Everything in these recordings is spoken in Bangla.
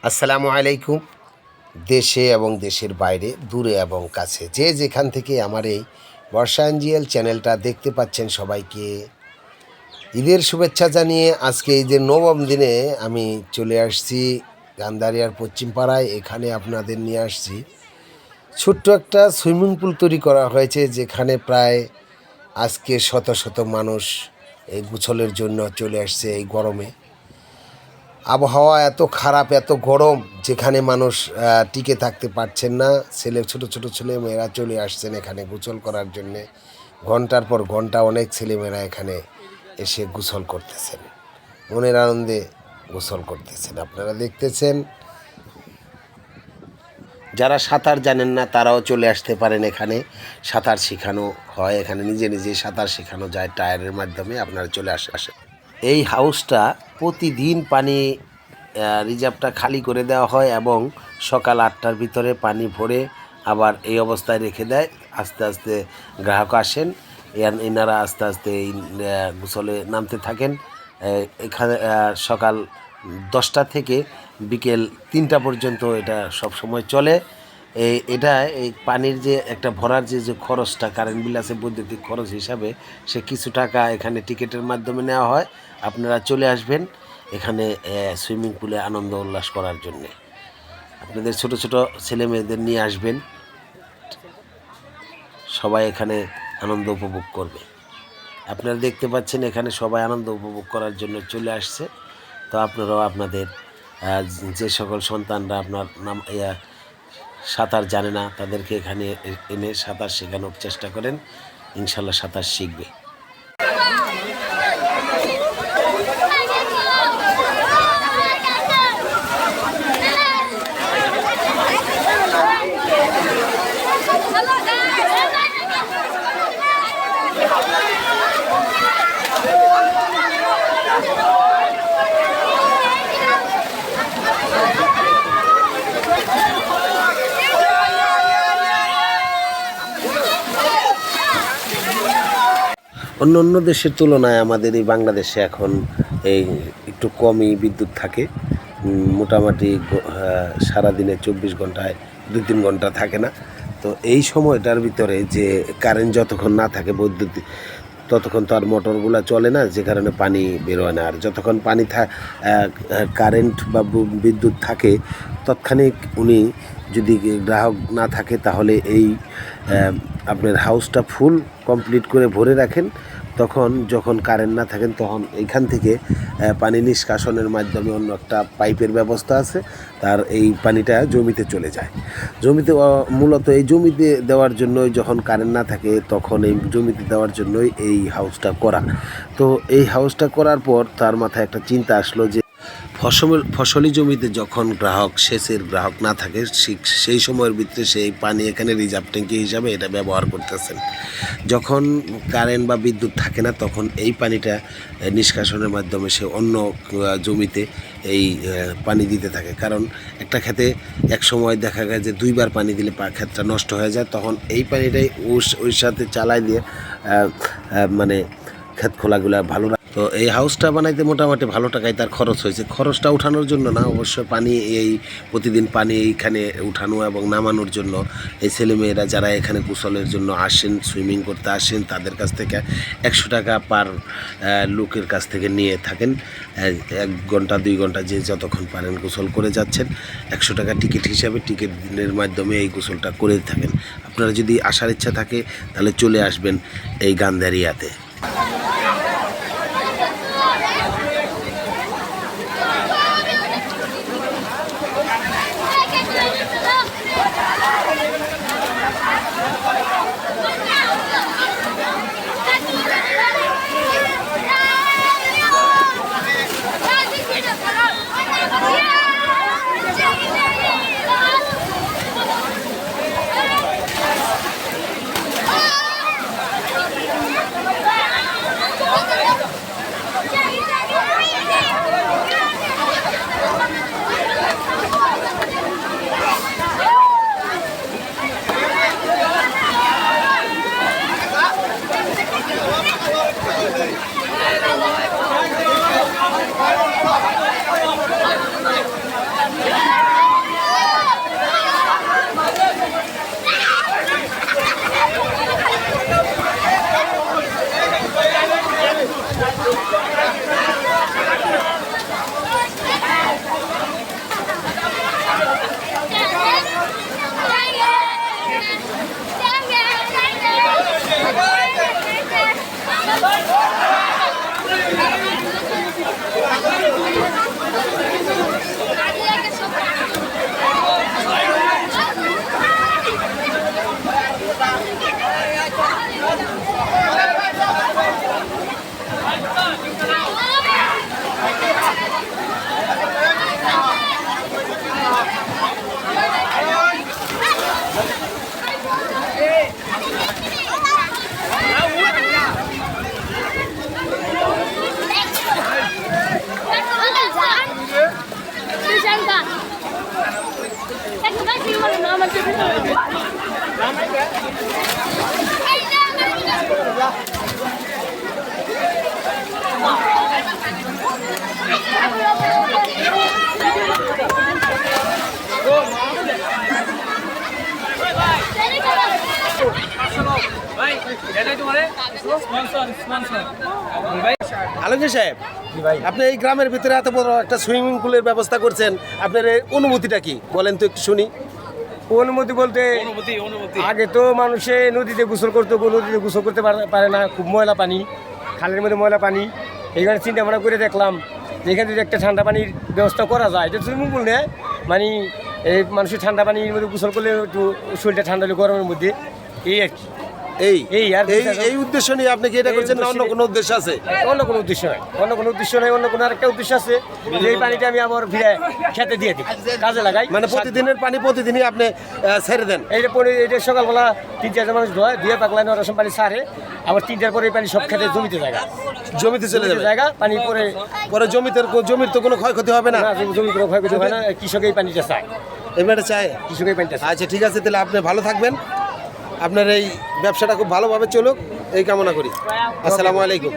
আসসালামু আলাইকুম। দেশে এবং দেশের বাইরে, দূরে এবং কাছে, যে যেখান থেকে আমার এই বর্ষা এনজিএল চ্যানেলটা দেখতে পাচ্ছেন, সবাইকে ঈদের শুভেচ্ছা জানিয়ে আজকে ঈদের নবম দিনে আমি চলে আসছি গান্ধারিয়ার পশ্চিম পাড়ায়। এখানে আপনাদের নিয়ে আসছি ছোট্ট একটা সুইমিং পুল তৈরি করা হয়েছে, যেখানে প্রায় আজকে শত শত মানুষ এই গোসলের জন্য চলে আসছে। এই গরমে আবহাওয়া এত খারাপ, এত গরম, যেখানে মানুষ টিকে থাকতে পারছেন না। ছোট ছোট ছেলে মেয়েরা চলে আসছেন এখানে গোসল করার জন্যে। ঘন্টার পর ঘন্টা অনেক ছেলেমেয়েরা এখানে এসে গোসল করতেছেন, মনের আনন্দে গোসল করতেছেন। আপনারা দেখতেছেন, যারা সাঁতার জানেন না তারাও চলে আসতে পারেন। এখানে সাঁতার শেখানো হয়, এখানে নিজে নিজে সাঁতার শেখানো যায় টায়ারের মাধ্যমে। আপনারা চলে আসেন। এই হাউসটা প্রতিদিন পানি রিজার্ভটা খালি করে দেওয়া হয় এবং সকাল 8টার ভিতরে পানি ভরে আবার এই অবস্থায় রেখে দেয়। আস্তে আস্তে গ্রাহক আসেন, এনারা আস্তে আস্তে এই গোসলে নামতে থাকেন। এখানে সকাল 10টা থেকে বিকেল 3টা পর্যন্ত এটা সব সময় চলে। এটা এই পানির যে একটা ভরার যে খরচটা, কারেন্ট বিল আছে, বৈদ্যুতিক খরচ হিসাবে সে কিছু টাকা এখানে টিকিটের মাধ্যমে নেওয়া হয়। আপনারা চলে আসবেন এখানে সুইমিং পুলে আনন্দ উল্লাস করার জন্যে। আপনাদের ছোট ছোট ছেলে মেয়েদের নিয়ে আসবেন, সবাই এখানে আনন্দ উপভোগ করবে। আপনারা দেখতে পাচ্ছেন এখানে সবাই আনন্দ উপভোগ করার জন্য চলে আসছে। তো আপনারাও আপনাদের যে সকল সন্তানরা আপনার নাম সাঁতার জানে না তাদেরকে এখানে এনে সাঁতার শেখানোর চেষ্টা করেন, ইনশাল্লাহ সাঁতার শিখবে। অন্য অন্য দেশের তুলনায় আমাদের এই বাংলাদেশে এখন এই একটু কমই বিদ্যুৎ থাকে। মোটামুটি সারাদিনে 24 ঘন্টায় 2-3 ঘন্টা থাকে না। তো এই সময়টার ভিতরে যে কারেন্ট যতক্ষণ না থাকে বৈদ্যুতিক, ততক্ষণ তো আর মোটরগুলো চলে না, যে কারণে পানি বেরোয় না। আর যতক্ষণ পানি কারেন্ট বা বিদ্যুৎ থাকে, তৎক্ষণিক উনি যদি গ্রাহক না থাকে তাহলে এই আপনার হাউসটা ফুল কমপ্লিট করে ভরে রাখেন। তখন যখন কারেন্ট না থাকেন তখন এইখান থেকে পানি নিষ্কাশনের মাধ্যমে অন্য একটা পাইপের ব্যবস্থা আছে, তার এই পানিটা জমিতে চলে যায়। জমিতে মূলত এই জমিতে দেওয়ার জন্যই, যখন কারেন্ট না থাকে তখন এই জমিতে দেওয়ার জন্যই এই হাউসটা করা। তো এই হাউসটা করার পর তার মাথায় একটা চিন্তা আসলো যে ফসলি জমিতে যখন সেচের গ্রাহক না থাকে, সেই সময়ের ভিতরে সেই পানি এখানে রিজার্ভ ট্যাঙ্কি হিসাবে এটা ব্যবহার করতেছেন। যখন কারেন্ট বা বিদ্যুৎ থাকে না তখন এই পানিটা নিষ্কাশনের মাধ্যমে সে অন্য জমিতে এই পানি দিতে থাকে। কারণ একটা ক্ষেতে এক সময় দেখা যায় যে 2বার পানি দিলে ক্ষেতটা নষ্ট হয়ে যায়, তখন এই পানিটাই ওর সাথে চালাই দিয়ে মানে ক্ষেত খোলাগুলা ভালো। তো এই হাউসটা বানাইতে মোটামুটি ভালো টাকায় তার খরচ হয়েছে। খরচটা উঠানোর জন্য না, অবশ্য পানি প্রতিদিন পানি এইখানে উঠানো এবং নামানোর জন্য এই ছেলেমেয়েরা যারা এখানে গোসলের জন্য আসেন, সুইমিং করতে আসেন, তাদের কাছ থেকে 100 টাকা পার লোকের কাছ থেকে নিয়ে থাকেন। 1 ঘন্টা 2 ঘন্টা যে যতক্ষণ পারেন গোসল করে যাচ্ছেন, 100 টাকা টিকিট হিসাবে, টিকিটের মাধ্যমে এই গোসলটা করে থাকেন। আপনারা যদি আসার ইচ্ছা থাকে তাহলে চলে আসবেন এই গান্ধারিয়াতে। আলমগীর সাহেব, আপনি এই গ্রামের ভিতরে এত বড় একটা সুইমিং পুলের ব্যবস্থা করছেন, আপনার এই অনুভূতিটা কি বলেন তো একটু শুনি। অনুমতি বলতে আগে তো মানুষে নদীতে গোসল করতো, নদীতে গোসল করতে পারে না, খুব ময়লা পানি, খালের মধ্যে ময়লা পানি। এইখানে চিন্তা ভাবনা করে দেখলাম যে এখানে যদি একটা ঠান্ডা পানির ব্যবস্থা করা যায়, এটা সুইমিং পুল নেয় মানে এই মানুষের ঠান্ডা পানির মধ্যে গোসল করলে একটু শরীরটা ঠান্ডা হলে গরমের মধ্যে, এই আর কি। এই উদ্দেশ্য নিয়ে আপনি কি এটা করছেন না অন্য কোনো উদ্দেশ্য আছে? অন্য কোনো উদ্দেশ্য নাই, অন্য কোনো উদ্দেশ্য নাই, অন্য কোনো আরেকটা উদ্দেশ্য আছে যে এই পানিটা আমি আবার ফিরে খেতে দিয়ে দিই, কাজে লাগাই। মানে প্রতিদিনের পানি প্রতিদিনই আপনি ছেড়ে দেন? এইটা সকালবেলা 3-4 মানুষ ধুয়ে পাকলায় নরসম পানি ছাড়ে, আবার 3টার পরে এই পানি সব খেতে জমিতে জমিতে চলে যাবে জায়গা পানি পরে জমির তো কোনো ক্ষয়ক্ষতি হবে না? জমি কোনো ক্ষয়ক্ষতি হয় না, কৃষক এই পানিটা চায়, এবারে চায় কৃষক এই পানিটা। আচ্ছা ঠিক আছে, তাহলে আপনি ভালো থাকবেন, আপনার এই ব্যবসাটা খুব ভালোভাবে চলুক এই কামনা করি। আসসালামু আলাইকুম।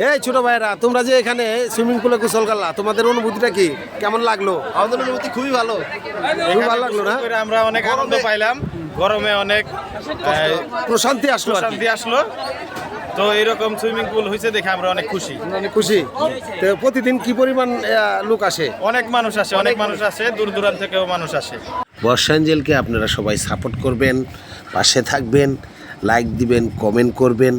এই ছোট ভাইরা, তোমরা যে এখানে সুইমিং পুলে গোসল করলা, তোমাদের অনুভূতিটা কি, কেমন লাগলো? আমাদের অনুভূতি খুবই ভালো, খুব ভালো লাগলো না? আমরা অনেক আনন্দ পাইলাম, গরমে অনেক প্রশান্তি আসলো, শান্তি আসলো। তো এরকম সুইমিং পুল হয়েছে দেখে আমরা অনেক খুশি। খুশি তো প্রতিদিন কি পরিমাণ লোক আসে? অনেক মানুষ আসে, অনেক মানুষ আসে, দূর দূরান্ত থেকেও মানুষ আসে। বর্ষাঞ্জেলকে আপনারা সবাই সাপোর্ট করবেন, পাশে থাকবেন, লাইক দিবেন, কমেন্ট করবেন,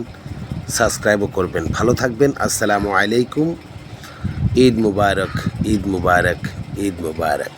সাবস্ক্রাইবও করবেন। ভালো থাকবেন। আসসালামু আলাইকুম। ঈদ মুবারক, ঈদ মুবারক, ঈদ মুবারক।